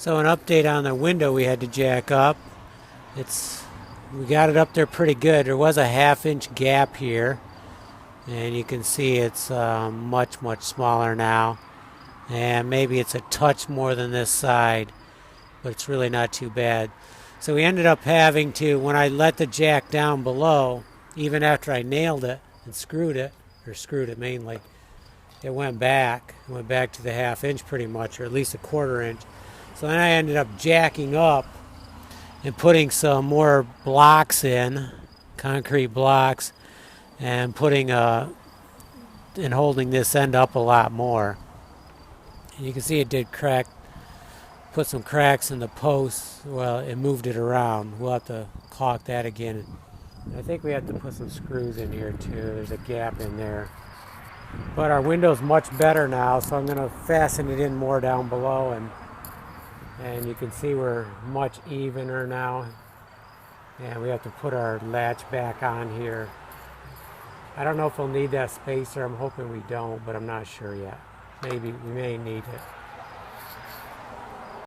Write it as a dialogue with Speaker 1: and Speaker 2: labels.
Speaker 1: So an update on the window we had to jack up. We got it up there pretty good. There was a half-inch gap here, and you can see it's much smaller now. And maybe it's a touch more than this side, but it's really not too bad. So we ended up having to, when I let the jack down below, even after I nailed it and screwed it mainly, it went back to the half-inch pretty much, or at least a quarter-inch. So then I ended up jacking up and putting some more blocks in, concrete blocks, and holding this end up a lot more. And you can see it did crack, put some cracks in the posts. Well, it moved it around. We'll have to caulk that again. I think we have to put some screws in here too. There's a gap in there. But our window's much better now, so I'm going to fasten it in more down below, and you can see we're much evener now. And we have to put our latch back on here. I don't know if we'll need that spacer. I'm hoping we don't, but I'm not sure yet. Maybe we may need it.